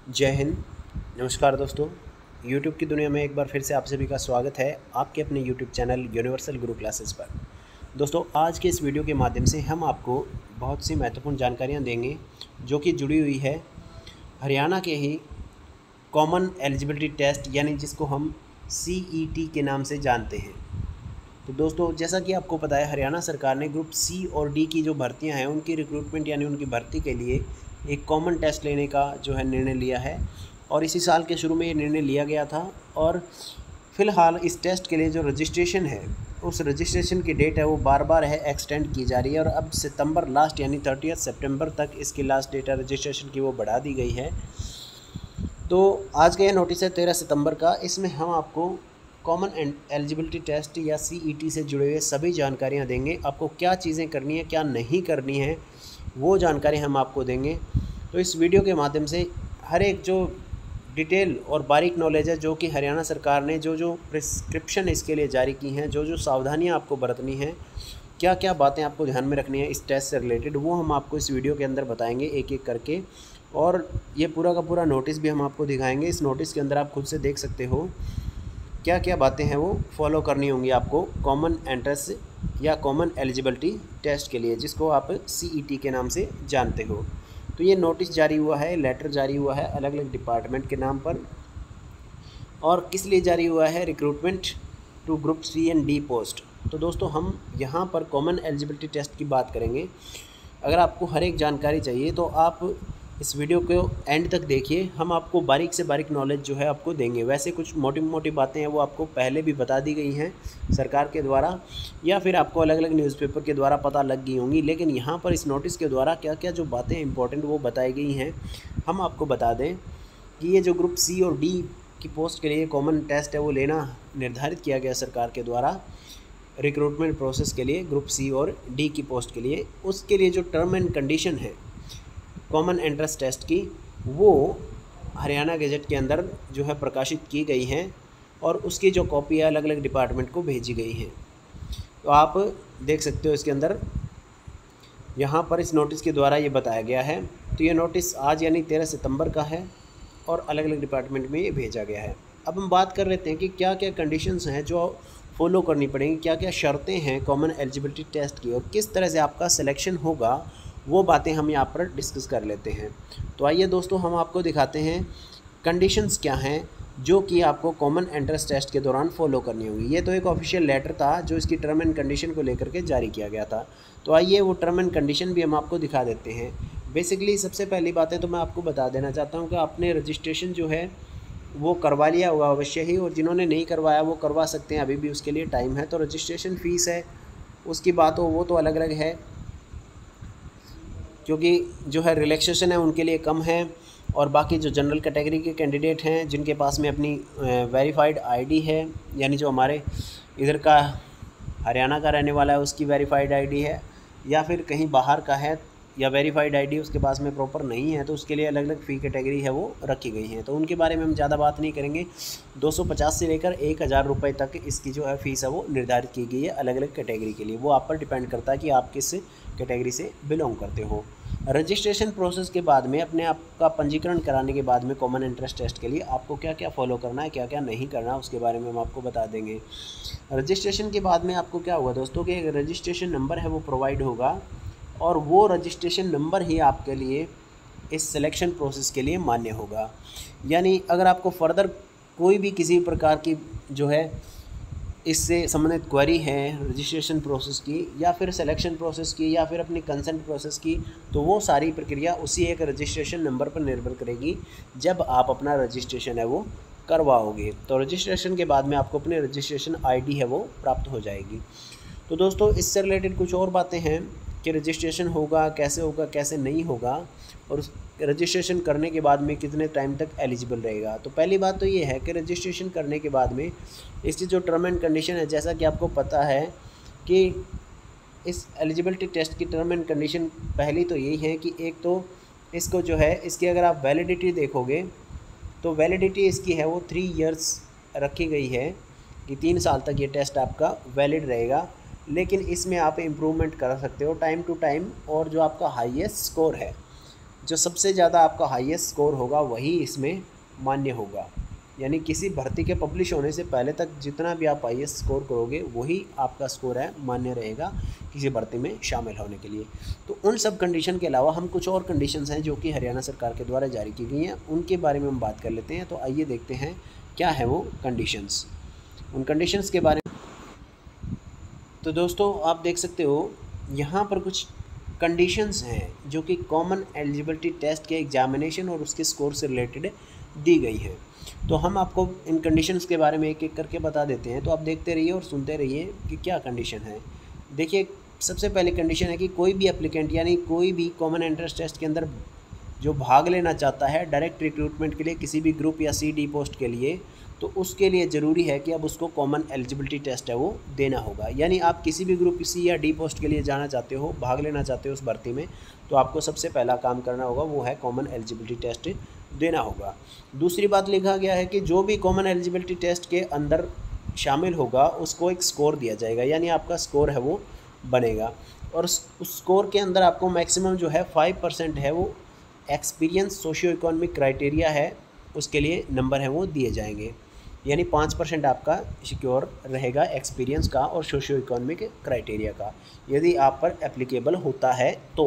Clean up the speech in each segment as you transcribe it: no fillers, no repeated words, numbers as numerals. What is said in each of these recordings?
जय हिंद। नमस्कार दोस्तों, YouTube की दुनिया में एक बार फिर से आप सभी का स्वागत है आपके अपने YouTube चैनल यूनिवर्सल गुरु क्लासेस पर। दोस्तों, आज के इस वीडियो के माध्यम से हम आपको बहुत सी महत्वपूर्ण जानकारियां देंगे जो कि जुड़ी हुई है हरियाणा के ही कॉमन एलिजिबिलिटी टेस्ट यानी जिसको हम CET के नाम से जानते हैं। तो दोस्तों, जैसा कि आपको पता है, हरियाणा सरकार ने ग्रुप C और D की जो भर्तियां हैं उनकी रिक्रूटमेंट यानी उनकी भर्ती के लिए एक कॉमन टेस्ट लेने का जो है निर्णय लिया है और इसी साल के शुरू में ये निर्णय लिया गया था। और फ़िलहाल इस टेस्ट के लिए जो रजिस्ट्रेशन है उस रजिस्ट्रेशन की डेट है वो बार बार है एक्सटेंड की जा रही है और अब सितंबर लास्ट यानी 30 सितंबर तक इसकी लास्ट डेट है रजिस्ट्रेशन की वो बढ़ा दी गई है। तो आज का यह नोटिस है 13 सितंबर का। इसमें हम आपको कॉमन एलिजिबिलिटी टेस्ट या CET से जुड़े हुए सभी जानकारियाँ देंगे। आपको क्या चीज़ें करनी है, क्या नहीं करनी है, वो जानकारी हम आपको देंगे। तो इस वीडियो के माध्यम से हर एक जो डिटेल और बारीक नॉलेज है जो कि हरियाणा सरकार ने जो प्रिस्क्रिप्शन इसके लिए जारी की हैं, जो सावधानियां आपको बरतनी हैं, क्या क्या बातें आपको ध्यान में रखनी है इस टेस्ट से रिलेटेड, वो हम आपको इस वीडियो के अंदर बताएंगे एक एक करके। और ये पूरा का पूरा नोटिस भी हम आपको दिखाएंगे। इस नोटिस के अंदर आप खुद से देख सकते हो क्या क्या बातें हैं वो फॉलो करनी होंगी आपको कॉमन एंट्रेंस या कॉमन एलिजिबिलिटी टेस्ट के लिए, जिसको आप CET के नाम से जानते हो। तो ये नोटिस जारी हुआ है, लेटर जारी हुआ है अलग अलग डिपार्टमेंट के नाम पर। और किस लिए जारी हुआ है? Recruitment to group C and D post. तो दोस्तों, हम यहाँ पर कॉमन एलिजिबिलिटी टेस्ट की बात करेंगे। अगर आपको हर एक जानकारी चाहिए तो आप इस वीडियो को एंड तक देखिए। हम आपको बारीक से बारीक नॉलेज जो है आपको देंगे। वैसे कुछ मोटी मोटी बातें हैं वो आपको पहले भी बता दी गई हैं सरकार के द्वारा या फिर आपको अलग अलग न्यूज़पेपर के द्वारा पता लग गई होंगी, लेकिन यहाँ पर इस नोटिस के द्वारा क्या क्या जो बातें इंपॉर्टेंट वो बताई गई हैं हम आपको बता दें कि ये जो ग्रुप C और D की पोस्ट के लिए कॉमन टेस्ट है वो लेना निर्धारित किया गया सरकार के द्वारा रिक्रूटमेंट प्रोसेस के लिए ग्रुप C और D की पोस्ट के लिए। उसके लिए जो टर्म एंड कंडीशन है कॉमन एंट्रेंस टेस्ट की, वो हरियाणा गजट के अंदर जो है प्रकाशित की गई हैं और उसकी जो कॉपी है अलग अलग डिपार्टमेंट को भेजी गई हैं। तो आप देख सकते हो इसके अंदर यहाँ पर इस नोटिस के द्वारा ये बताया गया है। तो ये नोटिस आज यानी 13 सितंबर का है और अलग अलग डिपार्टमेंट में ये भेजा गया है। अब हम बात कर लेते हैं कि क्या क्या कंडीशंस हैं जो फॉलो करनी पड़ेंगी, क्या क्या शर्तें हैं कॉमन एलिजिबिलिटी टेस्ट की और किस तरह से आपका सिलेक्शन होगा, वो बातें हम यहाँ पर डिस्कस कर लेते हैं। तो आइए दोस्तों, हम आपको दिखाते हैं कंडीशंस क्या हैं जो कि आपको कॉमन एंट्रेंस टेस्ट के दौरान फॉलो करनी होगी। ये तो एक ऑफिशियल लेटर था जो इसकी टर्म एंड कंडीशन को लेकर के जारी किया गया था। तो आइए वो टर्म एंड कंडीशन भी हम आपको दिखा देते हैं। बेसिकली सबसे पहली बातें तो मैं आपको बता देना चाहता हूँ कि आपने रजिस्ट्रेशन जो है वो करवा लिया होगा अवश्य ही, और जिन्होंने नहीं करवाया वो करवा सकते हैं, अभी भी उसके लिए टाइम है। तो रजिस्ट्रेशन फ़ीस है उसकी बात हो वो तो अलग अलग है, क्योंकि जो है रिलैक्सेशन है उनके लिए कम है। और बाकी जो जनरल कैटेगरी के कैंडिडेट हैं जिनके पास में अपनी वेरीफाइड आईडी है, यानी जो हमारे इधर का हरियाणा का रहने वाला है उसकी वेरीफाइड आईडी है, या फिर कहीं बाहर का है या वेरीफाइड आईडी उसके पास में प्रॉपर नहीं है, तो उसके लिए अलग अलग फ़ी कैटेगरी है वो रखी गई हैं। तो उनके बारे में हम ज़्यादा बात नहीं करेंगे। 250 से लेकर 1000 रुपये तक इसकी जो है फ़ीस है वो निर्धारित की गई है अलग अलग कैटेगरी के लिए। वो आप पर डिपेंड करता है कि आप किस कैटेगरी से बिलोंग करते हो। रजिस्ट्रेशन प्रोसेस के बाद में अपने आप का पंजीकरण कराने के बाद में कॉमन एंट्रेंस टेस्ट के लिए आपको क्या क्या फॉलो करना है, क्या क्या नहीं करना है, उसके बारे में हम आपको बता देंगे। रजिस्ट्रेशन के बाद में आपको क्या होगा दोस्तों कि रजिस्ट्रेशन नंबर है वो प्रोवाइड होगा और वो रजिस्ट्रेशन नंबर ही आपके लिए इस सिलेक्शन प्रोसेस के लिए मान्य होगा। यानी अगर आपको फर्दर कोई भी किसी प्रकार की जो है इससे संबंधित क्वेरी है रजिस्ट्रेशन प्रोसेस की या फिर सिलेक्शन प्रोसेस की या फिर अपनी कंसेंट प्रोसेस की, तो वो सारी प्रक्रिया उसी एक रजिस्ट्रेशन नंबर पर निर्भर करेगी जब आप अपना रजिस्ट्रेशन है वो करवाओगे। तो रजिस्ट्रेशन के बाद में आपको अपनी रजिस्ट्रेशन आईडी है वो प्राप्त हो जाएगी। तो दोस्तों, इससे रिलेटेड कुछ और बातें हैं कि रजिस्ट्रेशन होगा कैसे नहीं होगा और रजिस्ट्रेशन करने के बाद में कितने टाइम तक एलिजिबल रहेगा। तो पहली बात तो ये है कि रजिस्ट्रेशन करने के बाद में इसकी जो टर्म एंड कंडीशन है, जैसा कि आपको पता है कि इस एलिजिबिलिटी टेस्ट की टर्म एंड कंडीशन पहली तो यही है कि एक तो इसको जो है इसकी अगर आप वैलिडिटी देखोगे तो वैलिडिटी इसकी है वो 3 इयर्स रखी गई है कि 3 साल तक ये टेस्ट आपका वैलिड रहेगा। लेकिन इसमें आप इम्प्रूवमेंट कर सकते हो टाइम टू टाइम, और जो आपका हाईएस्ट स्कोर है जो सबसे ज़्यादा आपका हाईएस्ट स्कोर होगा वही इसमें मान्य होगा। यानी किसी भर्ती के पब्लिश होने से पहले तक जितना भी आप हाईएस्ट स्कोर करोगे वही आपका स्कोर है मान्य रहेगा किसी भर्ती में शामिल होने के लिए। तो उन सब कंडीशन के अलावा हम कुछ और कंडीशंस हैं जो कि हरियाणा सरकार के द्वारा जारी की गई हैं, उनके बारे में हम बात कर लेते हैं। तो आइए देखते हैं क्या है वो कंडीशंस, उन कंडीशंस के बारे में। तो दोस्तों आप देख सकते हो यहाँ पर कुछ कंडीशंस हैं जो कि कॉमन एलिजिबिलिटी टेस्ट के एग्जामिनेशन और उसके स्कोर से रिलेटेड दी गई हैं। तो हम आपको इन कंडीशंस के बारे में एक एक करके बता देते हैं, तो आप देखते रहिए और सुनते रहिए कि क्या कंडीशन है। देखिए सबसे पहले कंडीशन है कि कोई भी एप्लीकेंट यानी कोई भी कॉमन एंट्रेंस टेस्ट के अंदर जो भाग लेना चाहता है डायरेक्ट रिक्रूटमेंट के लिए किसी भी ग्रुप या CD पोस्ट के लिए, तो उसके लिए ज़रूरी है कि अब उसको कॉमन एलिजिबिलिटी टेस्ट है वो देना होगा। यानी आप किसी भी ग्रुप C या D पोस्ट के लिए जाना चाहते हो, भाग लेना चाहते हो उस भर्ती में, तो आपको सबसे पहला काम करना होगा वो है कॉमन एलिजिबिलिटी टेस्ट देना होगा। दूसरी बात लिखा गया है कि जो भी कॉमन एलिजिबिलिटी टेस्ट के अंदर शामिल होगा उसको एक स्कोर दिया जाएगा, यानी आपका स्कोर है वो बनेगा। और उस स्कोर के अंदर आपको मैक्सिमम जो है 5% है वो एक्सपीरियंस सोशियो इकोनॉमिक क्राइटेरिया है उसके लिए नंबर है वो दिए जाएंगे। यानी 5% आपका सिक्योर रहेगा एक्सपीरियंस का और सोशियो इकोनॉमिक क्राइटेरिया का, यदि आप पर एप्लीकेबल होता है तो।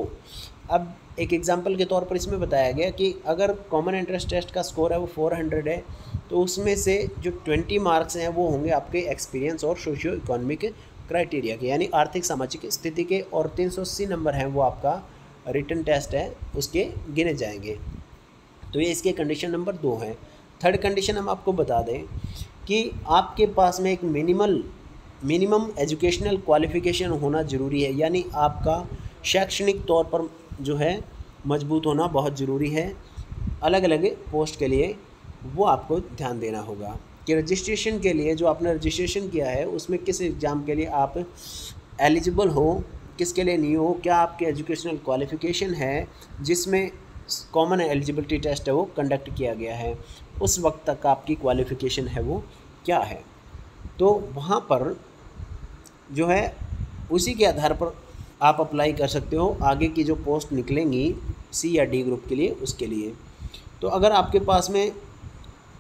अब एक एग्जांपल के तौर पर इसमें बताया गया कि अगर कॉमन एंट्रेंस टेस्ट का स्कोर है वो 400 है, तो उसमें से जो 20 मार्क्स हैं वो होंगे आपके एक्सपीरियंस और सोशियो इकोनॉमिक क्राइटेरिया के, यानी आर्थिक सामाजिक स्थिति के, और 380 नंबर हैं वो आपका रिटन टेस्ट है उसके गिने जाएंगे। तो ये इसके कंडीशन नंबर 2 है। थर्ड कंडीशन हम आपको बता दें कि आपके पास में एक मिनिमम एजुकेशनल क्वालिफ़िकेशन होना ज़रूरी है, यानी आपका शैक्षणिक तौर पर जो है मजबूत होना बहुत ज़रूरी है। अलग अलग पोस्ट के लिए वो आपको ध्यान देना होगा कि रजिस्ट्रेशन के लिए जो आपने रजिस्ट्रेशन किया है उसमें किस एग्ज़ाम के लिए आप एलिजिबल हो, किसके लिए नहीं हो, क्या आपके एजुकेशनल क्वालिफ़िकेशन है जिसमें कॉमन एलिजिबिलिटी टेस्ट है वो कंडक्ट किया गया है, उस वक्त तक आपकी क्वालिफ़िकेशन है वो क्या है। तो वहाँ पर जो है उसी के आधार पर आप अप्लाई कर सकते हो आगे की जो पोस्ट निकलेंगी C या D ग्रुप के लिए उसके लिए। तो अगर आपके पास में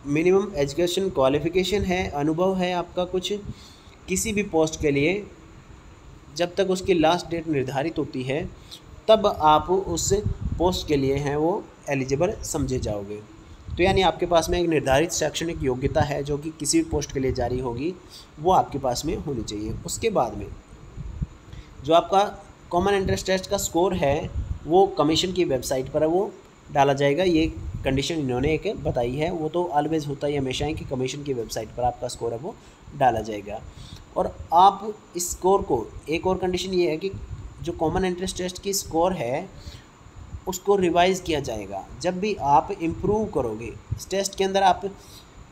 मिनिमम एजुकेशन क्वालिफ़िकेशन है, अनुभव है आपका कुछ किसी भी पोस्ट के लिए, जब तक उसकी लास्ट डेट निर्धारित होती है तब आप उस पोस्ट के लिए हैं वो एलिजिबल समझे जाओगे। तो यानी आपके पास में एक निर्धारित शैक्षणिक योग्यता है जो कि किसी भी पोस्ट के लिए जारी होगी वो आपके पास में होनी चाहिए। उसके बाद में जो आपका कॉमन एंट्रेंस टेस्ट का स्कोर है वो कमीशन की वेबसाइट पर है वो डाला जाएगा। ये कंडीशन इन्होंने एक बताई है, वो तो ऑलवेज होता है हमेशा ही कि कमीशन की वेबसाइट पर आपका स्कोर है वो डाला जाएगा। और आप इस स्कोर को, एक और कंडीशन ये है कि जो कॉमन एंट्रेंस टेस्ट की स्कोर है उसको रिवाइज़ किया जाएगा। जब भी आप इम्प्रूव करोगे इस टेस्ट के अंदर, आप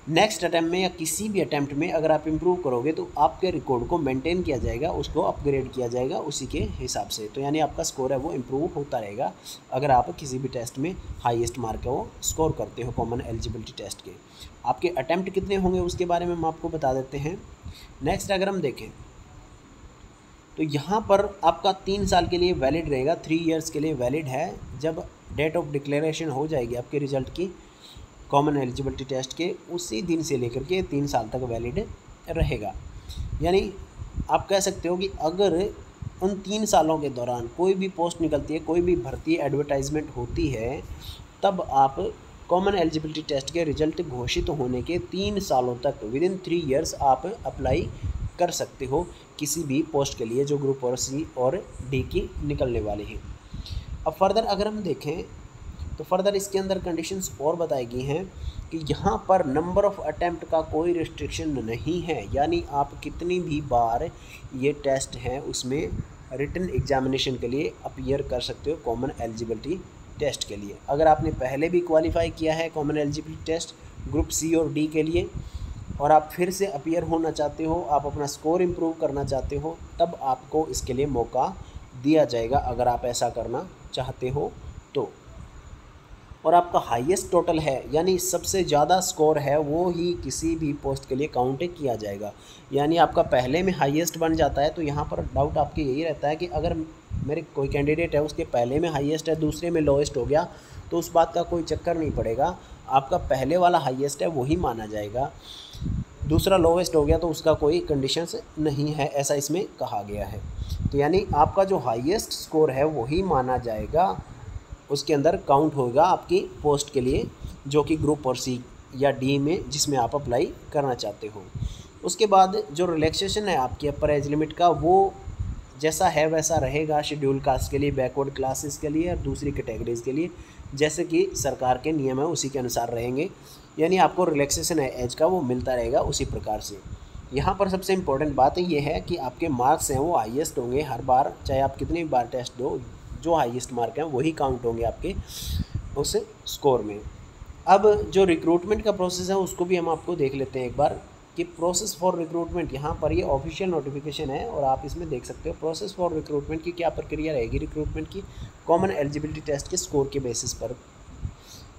नेक्स्ट अटैम्प्ट में या किसी भी अटैम्प्ट में अगर आप इम्प्रूव करोगे तो आपके रिकॉर्ड को मेंटेन किया जाएगा, उसको अपग्रेड किया जाएगा उसी के हिसाब से। तो यानी आपका स्कोर है वो इम्प्रूव होता रहेगा अगर आप किसी भी टेस्ट में हाईएस्ट मार्क है वो स्कोर करते हो कॉमन एलिजिबिलिटी टेस्ट के। आपके अटैम्प्ट कितने होंगे उसके बारे में हम आपको बता देते हैं। नेक्स्ट अगर हम देखें तो यहाँ पर आपका 3 साल के लिए वैलिड रहेगा, 3 इयर्स के लिए वैलिड है। जब डेट ऑफ डिक्लेरेशन हो जाएगी आपके रिज़ल्ट की कॉमन एलिजिबिलिटी टेस्ट के, उसी दिन से लेकर के 3 साल तक वैलिड रहेगा। यानी आप कह सकते हो कि अगर उन 3 सालों के दौरान कोई भी पोस्ट निकलती है, कोई भी भर्ती एडवर्टाइजमेंट होती है, तब आप कॉमन एलिजिबिलिटी टेस्ट के रिजल्ट घोषित होने के 3 सालों तक विदिन 3 इयर्स आप अप्लाई कर सकते हो किसी भी पोस्ट के लिए जो ग्रुप और C और D की निकलने वाली है। अब फर्दर अगर हम देखें तो फर्दर इसके अंदर कंडीशंस और बताई गई हैं कि यहाँ पर नंबर ऑफ़ अटैम्प्ट का कोई रिस्ट्रिक्शन नहीं है, यानी आप कितनी भी बार ये टेस्ट हैं उसमें रिटन एग्जामिनेशन के लिए अपीयर कर सकते हो कॉमन एलिजिबिलिटी टेस्ट के लिए। अगर आपने पहले भी क्वालिफाई किया है common eligibility test group C और D के लिए और आप फिर से अपीयर होना चाहते हो, आप अपना स्कोर इम्प्रूव करना चाहते हो, तब आपको इसके लिए मौका दिया जाएगा अगर आप ऐसा करना चाहते हो तो। और आपका हाईएस्ट टोटल है यानी सबसे ज़्यादा स्कोर है वो ही किसी भी पोस्ट के लिए काउंट किया जाएगा। यानी आपका पहले में हाईएस्ट बन जाता है तो यहाँ पर डाउट आपके यही रहता है कि अगर मेरे कोई कैंडिडेट है उसके पहले में हाईएस्ट है, दूसरे में लोएस्ट हो गया, तो उस बात का कोई चक्कर नहीं पड़ेगा, आपका पहले वाला हाईएस्ट है वही माना जाएगा। दूसरा लोवेस्ट हो गया तो उसका कोई कंडीशंस नहीं है, ऐसा इसमें कहा गया है। तो यानी आपका जो हाईएस्ट स्कोर है वही माना जाएगा, उसके अंदर काउंट होगा आपकी पोस्ट के लिए, जो कि ग्रुप और सी या डी में जिसमें आप अप्लाई करना चाहते हो। उसके बाद जो रिलैक्सेशन है आपकी अपर एज लिमिट का, वो जैसा है वैसा रहेगा शेड्यूल कास्ट के लिए, बैकवर्ड क्लासेस के लिए और दूसरी कैटेगरीज़ के लिए, जैसे कि सरकार के नियम है उसी के अनुसार रहेंगे। यानी आपको रिलैक्सेशन है एज का वो मिलता रहेगा उसी प्रकार से। यहाँ पर सबसे इम्पोर्टेंट बात ये है कि आपके मार्क्स हैं वो हाईएस्ट होंगे हर बार, चाहे आप कितनी बार टेस्ट दो, जो हाईएस्ट मार्क हैं वही काउंट होंगे आपके उस स्कोर में। अब जो रिक्रूटमेंट का प्रोसेस है उसको भी हम आपको देख लेते हैं एक बार, कि प्रोसेस फॉर रिक्रूटमेंट, यहाँ पर ये ऑफिशियल नोटिफिकेशन है और आप इसमें देख सकते हो प्रोसेस फॉर रिक्रूटमेंट की क्या प्रक्रिया रहेगी रिक्रूटमेंट की, कॉमन एलिजिबिलिटी टेस्ट के स्कोर के बेसिस पर।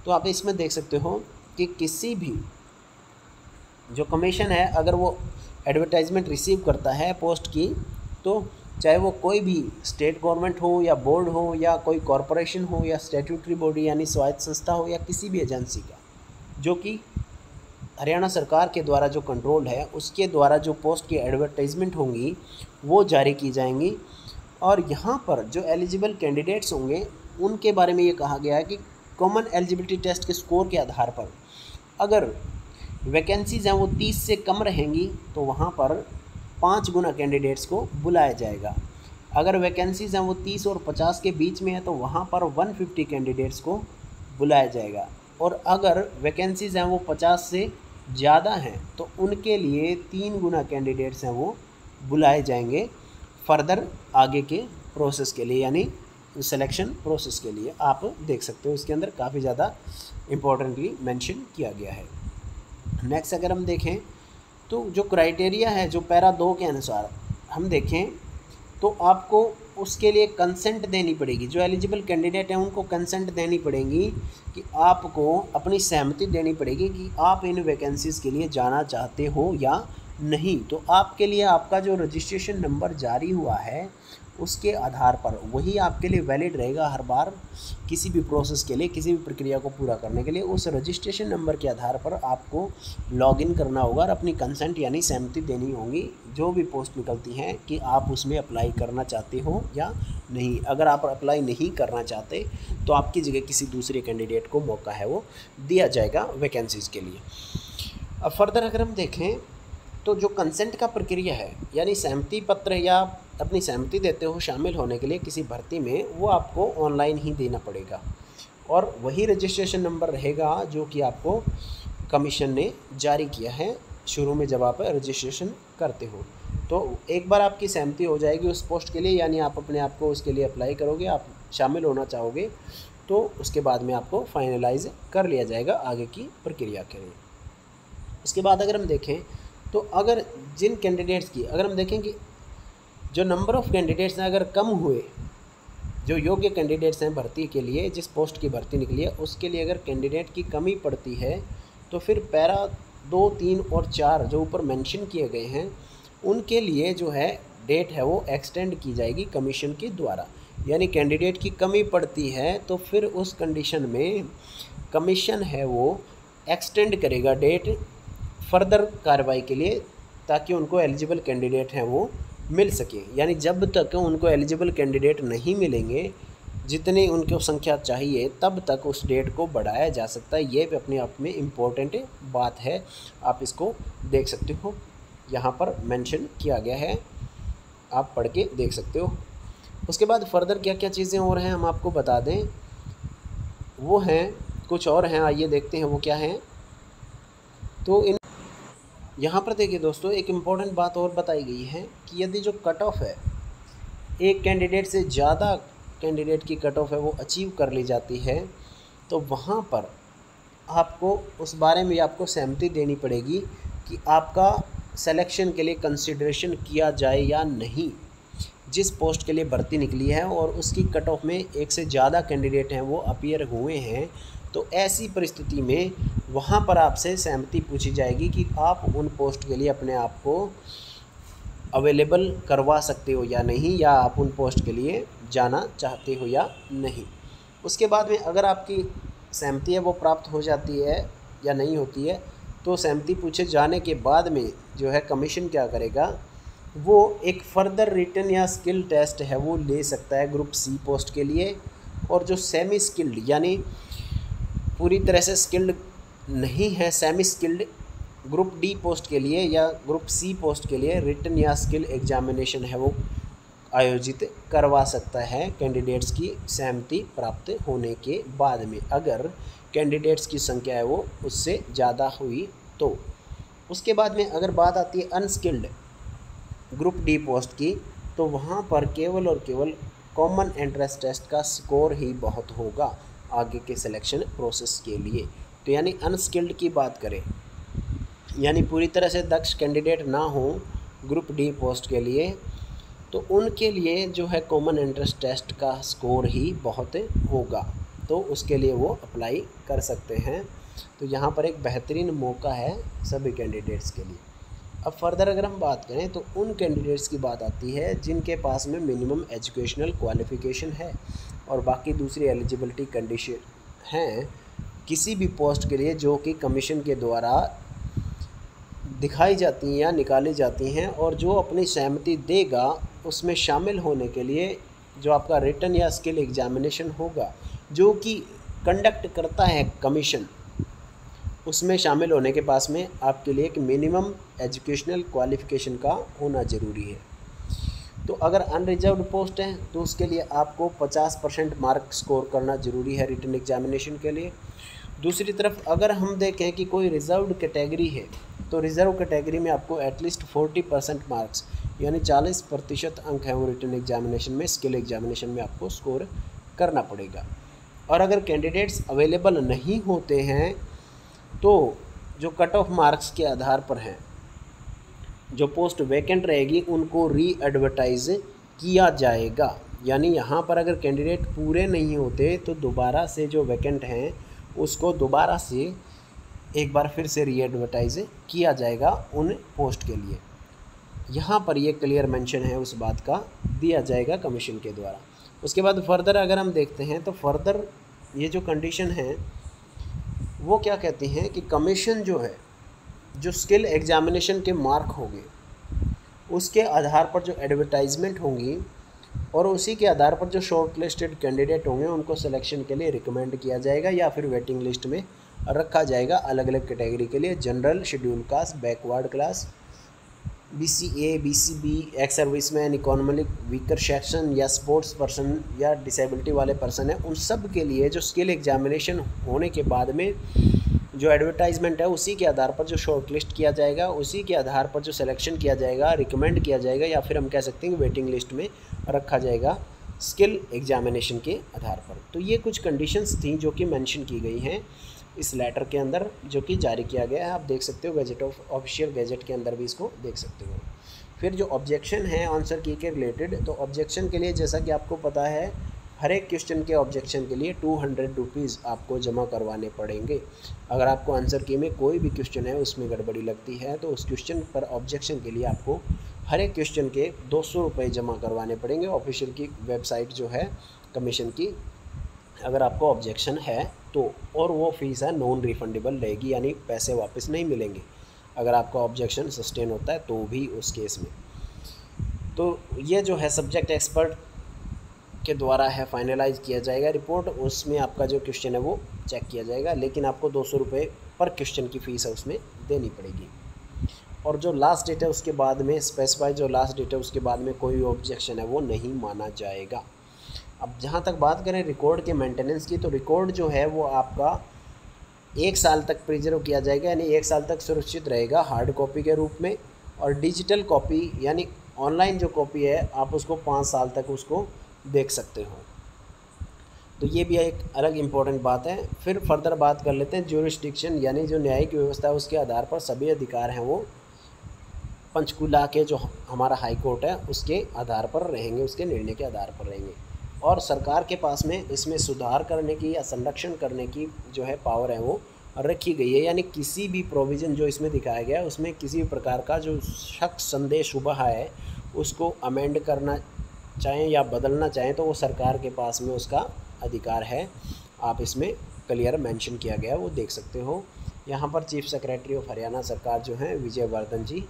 तो आप इसमें देख सकते हो कि किसी भी जो कमीशन है अगर वो एडवर्टाइजमेंट रिसीव करता है पोस्ट की, तो चाहे वो कोई भी स्टेट गवर्नमेंट हो या बोर्ड हो या कोई कॉरपोरेशन हो या स्टैट्यूटरी बॉडी यानी स्वायत्त संस्था हो या किसी भी एजेंसी का, जो कि हरियाणा सरकार के द्वारा जो कंट्रोल है उसके द्वारा जो पोस्ट की एडवर्टाइजमेंट होंगी वो जारी की जाएंगी। और यहाँ पर जो एलिजिबल कैंडिडेट्स होंगे उनके बारे में ये कहा गया है कि कॉमन एलिजिबिलिटी टेस्ट के स्कोर के आधार पर अगर वैकेंसीज़ हैं वो 30 से कम रहेंगी तो वहाँ पर 5 गुना कैंडिडेट्स को बुलाया जाएगा। अगर वैकेंसीज़ हैं वो 30 और 50 के बीच में है तो वहाँ पर 150 कैंडिडेट्स को बुलाया जाएगा। और अगर वैकेंसीज़ हैं वो 50 से ज़्यादा हैं तो उनके लिए 3 गुना कैंडिडेट्स हैं वो बुलाए जाएंगे फर्दर आगे के प्रोसेस के लिए, यानी सिलेक्शन प्रोसेस के लिए। आप देख सकते हो इसके अंदर काफ़ी ज़्यादा इम्पोर्टेंटली मेंशन किया गया है। नेक्स्ट अगर हम देखें तो जो क्राइटेरिया है जो पैरा 2 के अनुसार हम देखें तो आपको उसके लिए कंसेंट देनी पड़ेगी। जो एलिजिबल कैंडिडेट हैं उनको कंसेंट देनी पड़ेगी, कि आपको अपनी सहमति देनी पड़ेगी कि आप इन वैकेंसीज़ के लिए जाना चाहते हो या नहीं। तो आपके लिए आपका जो रजिस्ट्रेशन नंबर जारी हुआ है उसके आधार पर वही आपके लिए वैलिड रहेगा हर बार, किसी भी प्रोसेस के लिए, किसी भी प्रक्रिया को पूरा करने के लिए। उस रजिस्ट्रेशन नंबर के आधार पर आपको लॉगिन करना होगा और अपनी कंसेंट यानी सहमति देनी होगी जो भी पोस्ट निकलती हैं कि आप उसमें अप्लाई करना चाहते हो या नहीं। अगर आप अप्लाई नहीं करना चाहते तो आपकी जगह किसी दूसरे कैंडिडेट को मौका है वो दिया जाएगा वैकेंसीज़ के लिए। अब फर्दर अगर हम देखें तो जो कंसेंट का प्रक्रिया है यानी सहमति पत्र या अपनी सहमति देते हो शामिल होने के लिए किसी भर्ती में, वो आपको ऑनलाइन ही देना पड़ेगा और वही रजिस्ट्रेशन नंबर रहेगा जो कि आपको कमीशन ने जारी किया है शुरू में जब आप रजिस्ट्रेशन करते हो। तो एक बार आपकी सहमति हो जाएगी उस पोस्ट के लिए, यानी आप अपने आप को उसके लिए अप्लाई करोगे, आप शामिल होना चाहोगे, तो उसके बाद में आपको फाइनलाइज कर लिया जाएगा आगे की प्रक्रिया के लिए। उसके बाद अगर हम देखें तो अगर जिन कैंडिडेट्स की अगर हम देखें कि जो नंबर ऑफ़ कैंडिडेट्स हैं अगर कम हुए, जो योग्य कैंडिडेट्स हैं भर्ती के लिए, जिस पोस्ट की भर्ती निकली है उसके लिए अगर कैंडिडेट की कमी पड़ती है तो फिर पैरा 2, 3 और 4 जो ऊपर मेंशन किए गए हैं उनके लिए जो है डेट है वो एक्सटेंड की जाएगी कमीशन के द्वारा। यानी कैंडिडेट की कमी पड़ती है तो फिर उस कंडीशन में कमीशन है वो एक्सटेंड करेगा डेट फर्दर कार्रवाई के लिए, ताकि उनको एलिजिबल कैंडिडेट हैं वो मिल सके। यानी जब तक उनको एलिजिबल कैंडिडेट नहीं मिलेंगे जितनी उनको संख्या चाहिए तब तक उस डेट को बढ़ाया जा सकता है। ये भी अपने आप में इम्पोर्टेंट बात है, आप इसको देख सकते हो, यहाँ पर मेंशन किया गया है, आप पढ़ के देख सकते हो। उसके बाद फर्दर क्या क्या चीज़ें और हैं हम आपको बता दें, वो हैं कुछ और हैं, आइए देखते हैं वो क्या हैं। तो यहाँ पर देखिए दोस्तों एक इम्पॉर्टेंट बात और बताई गई है कि यदि जो कट ऑफ है एक कैंडिडेट से ज़्यादा कैंडिडेट की कट ऑफ है वो अचीव कर ली जाती है तो वहाँ पर आपको उस बारे में आपको सहमति देनी पड़ेगी कि आपका सिलेक्शन के लिए कंसिडरेशन किया जाए या नहीं। जिस पोस्ट के लिए भर्ती निकली है और उसकी कट ऑफ में एक से ज़्यादा कैंडिडेट हैं वो अपीयर हुए हैं, तो ऐसी परिस्थिति में वहाँ पर आपसे सहमति पूछी जाएगी कि आप उन पोस्ट के लिए अपने आप को अवेलेबल करवा सकते हो या नहीं, या आप उन पोस्ट के लिए जाना चाहते हो या नहीं। उसके बाद में अगर आपकी सहमति है वो प्राप्त हो जाती है या नहीं होती है, तो सहमति पूछे जाने के बाद में जो है कमीशन क्या करेगा, वो एक फर्दर रिटन या स्किल टेस्ट है वो ले सकता है ग्रुप सी पोस्ट के लिए। और जो सेमी स्किल्ड यानी पूरी तरह से स्किल्ड नहीं है, semi skilled group D post के लिए या ग्रुप सी पोस्ट के लिए रिटन या स्किल एग्जामिनेशन है वो आयोजित करवा सकता है कैंडिडेट्स की सहमति प्राप्त होने के बाद में, अगर कैंडिडेट्स की संख्या है वो उससे ज़्यादा हुई तो। उसके बाद में अगर बात आती है अनस्किल्ड ग्रुप डी पोस्ट की, तो वहाँ पर केवल और केवल कॉमन एंट्रेंस टेस्ट का स्कोर ही बहुत होगा आगे के सिलेक्शन प्रोसेस के लिए। तो यानी अनस्किल्ड की बात करें, यानी पूरी तरह से दक्ष कैंडिडेट ना हो ग्रुप डी पोस्ट के लिए, तो उनके लिए जो है कॉमन एंट्रेंस टेस्ट का स्कोर ही बहुत होगा, तो उसके लिए वो अप्लाई कर सकते हैं। तो यहाँ पर एक बेहतरीन मौका है सभी कैंडिडेट्स के लिए। अब फर्दर अगर हम बात करें तो उन कैंडिडेट्स की बात आती है जिनके पास में मिनिमम एजुकेशनल क्वालिफ़िकेशन है और बाकी दूसरी एलिजिबिलिटी कंडीशन हैं किसी भी पोस्ट के लिए जो कि कमीशन के द्वारा दिखाई जाती हैं या निकाली जाती हैं, और जो अपनी सहमति देगा उसमें शामिल होने के लिए जो आपका रिटन या स्किल एग्जामिनेशन होगा जो कि कंडक्ट करता है कमीशन, उसमें शामिल होने के पास में आपके लिए एक मिनिमम एजुकेशनल क्वालिफ़िकेशन का होना ज़रूरी है। तो अगर अनरिजर्व्ड पोस्ट है तो उसके लिए आपको 50% मार्क स्कोर करना ज़रूरी है रिटन एग्जामिनेशन के लिए। दूसरी तरफ अगर हम देखें कि कोई रिजर्व्ड कैटेगरी है तो रिज़र्व कैटेगरी में आपको एटलीस्ट 40% मार्क्स यानी 40% अंक हैं वो रिटन एग्जामिनेशन में, स्किल एग्जामिनेशन में आपको स्कोर करना पड़ेगा। और अगर कैंडिडेट्स अवेलेबल नहीं होते हैं तो जो कट ऑफ मार्क्स के आधार पर हैं जो पोस्ट वैकेंट रहेगी उनको री एडवर्टाइज किया जाएगा। यानी यहाँ पर अगर कैंडिडेट पूरे नहीं होते तो दोबारा से जो वैकेंट हैं उसको दोबारा से एक बार फिर से री एडवर्टाइज किया जाएगा उन पोस्ट के लिए। यहाँ पर ये क्लियर मेंशन है उस बात का, दिया जाएगा कमीशन के द्वारा। उसके बाद फर्दर अगर हम देखते हैं तो फर्दर ये जो कंडीशन है वो क्या कहती हैं कि कमीशन जो है जो स्किल एग्जामिनेशन के मार्क होंगे उसके आधार पर जो एडवर्टाइजमेंट होंगी और उसी के आधार पर जो शॉर्ट लिस्टेड कैंडिडेट होंगे उनको सिलेक्शन के लिए रिकमेंड किया जाएगा या फिर वेटिंग लिस्ट में रखा जाएगा अलग अलग कैटेगरी के लिए। General, schedule caste, backward class, BCA, BCB, ex serviceman, economic weaker section या स्पोर्ट्स पर्सन या डिसेबिलिटी वाले पर्सन है, उन सब के लिए जो स्किल एग्जामिनेशन होने के बाद में जो एडवर्टाइजमेंट है उसी के आधार पर जो शॉर्ट लिस्ट किया जाएगा, उसी के आधार पर जो सिलेक्शन किया जाएगा, रिकमेंड किया जाएगा या फिर हम कह सकते हैं कि वेटिंग लिस्ट में रखा जाएगा स्किल एग्जामिनेशन के आधार पर। तो ये कुछ कंडीशंस थी जो कि मेंशन की गई हैं इस लेटर के अंदर जो कि जारी किया गया है। आप देख सकते हो गैजेट ऑफिशियल गैजेट के अंदर भी इसको देख सकते हो। फिर जो ऑब्जेक्शन है आंसर की के रिलेटेड, तो ऑब्जेक्शन के लिए जैसा कि आपको पता है हर एक क्वेश्चन के ऑब्जेक्शन के लिए 200 रुपीज़ आपको जमा करवाने पड़ेंगे। अगर आपको आंसर की में कोई भी क्वेश्चन है उसमें गड़बड़ी लगती है तो उस क्वेश्चन पर ऑब्जेक्शन के लिए आपको हर एक क्वेश्चन के 200 रुपये जमा करवाने पड़ेंगे ऑफिशियल की वेबसाइट जो है कमीशन की, अगर आपको ऑब्जेक्शन है तो। और वो फीस है नॉन रिफंडेबल रहेगी, यानी पैसे वापस नहीं मिलेंगे अगर आपका ऑब्जेक्शन सस्टेन होता है तो भी उस केस में। तो ये जो है सब्जेक्ट एक्सपर्ट के द्वारा है फाइनलाइज किया जाएगा रिपोर्ट, उसमें आपका जो क्वेश्चन है वो चेक किया जाएगा, लेकिन आपको 200 रुपये पर क्वेश्चन की फ़ीस है उसमें देनी पड़ेगी। और जो लास्ट डेट है उसके बाद में स्पेसिफाई जो लास्ट डेट है उसके बाद में कोई ऑब्जेक्शन है वो नहीं माना जाएगा। अब जहाँ तक बात करें रिकॉर्ड के मेंटेनेंस की, तो रिकॉर्ड जो है वो आपका 1 साल तक प्रिजर्व किया जाएगा, यानी 1 साल तक सुरक्षित रहेगा हार्ड कॉपी के रूप में। और डिजिटल कॉपी यानी ऑनलाइन जो कॉपी है आप उसको 5 साल तक उसको देख सकते हो। तो ये भी एक अलग इम्पोर्टेंट बात है। फिर फर्दर बात कर लेते हैं ज्यूरिसडिक्शन यानी जो न्यायिक व्यवस्था है उसके आधार पर सभी अधिकार हैं वो पंचकुला के जो हमारा हाई कोर्ट है उसके आधार पर रहेंगे, उसके निर्णय के आधार पर रहेंगे। और सरकार के पास में इसमें सुधार करने की या संरक्षण करने की जो है पावर है वो रखी गई है, यानी किसी भी प्रोविज़न जो इसमें दिखाया गया है उसमें किसी भी प्रकार का जो शक संदेह शुबह है उसको अमेंड करना चाहें या बदलना चाहें तो वो सरकार के पास में उसका अधिकार है, आप इसमें क्लियर मेंशन किया गया है, वो देख सकते हो। यहाँ पर चीफ सेक्रेटरी ऑफ हरियाणा सरकार जो हैं विजय वर्धन जी,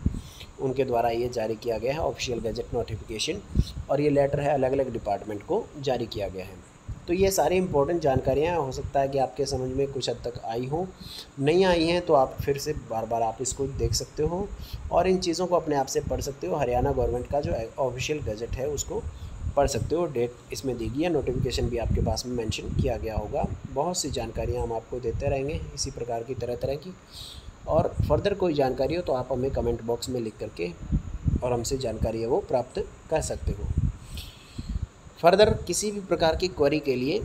उनके द्वारा ये जारी किया गया है ऑफिशियल गजट नोटिफिकेशन, और ये लेटर है अलग अलग डिपार्टमेंट को जारी किया गया है। तो ये सारी इंपॉर्टेंट जानकारियाँ हो सकता है कि आपके समझ में कुछ हद तक आई हो, नहीं आई हैं तो आप फिर से बार बार आप इसको देख सकते हो और इन चीज़ों को अपने आप से पढ़ सकते हो। हरियाणा गवर्नमेंट का जो ऑफिशियल गजट है उसको पढ़ सकते हो, डेट इसमें दी गई है, नोटिफिकेशन भी आपके पास में मेंशन किया गया होगा। बहुत सी जानकारियाँ हम आपको देते रहेंगे इसी प्रकार की तरह तरह की, और फर्दर कोई जानकारी हो तो आप हमें कमेंट बॉक्स में लिख करके और हमसे जानकारी है वो प्राप्त कर सकते हो। फर्दर किसी भी प्रकार की क्वेरी के लिए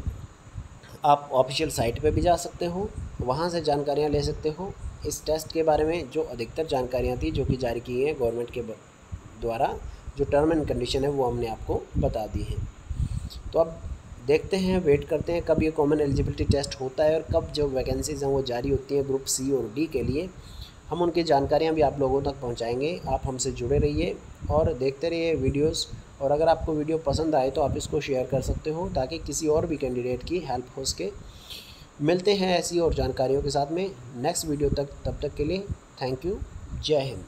आप ऑफिशियल साइट पे भी जा सकते हो, वहाँ से जानकारियाँ ले सकते हो। इस टेस्ट के बारे में जो अधिकतर जानकारियाँ थी जो कि जारी की हैं गवर्नमेंट के द्वारा, जो टर्म एंड कंडीशन है वो हमने आपको बता दी है। तो अब देखते हैं, वेट करते हैं कब ये कॉमन एलिजिबिलिटी टेस्ट होता है और कब जो वैकेंसीज़ हैं वो जारी होती हैं ग्रुप सी और डी के लिए। हम उनकी जानकारियाँ भी आप लोगों तक पहुँचाएँगे। आप हमसे जुड़े रहिए और देखते रहिए वीडियोज़, और अगर आपको वीडियो पसंद आए तो आप इसको शेयर कर सकते हो ताकि किसी और भी कैंडिडेट की हेल्प हो सके। मिलते हैं ऐसी और जानकारियों के साथ में नेक्स्ट वीडियो तक, तब तक के लिए थैंक यू, जय हिंद।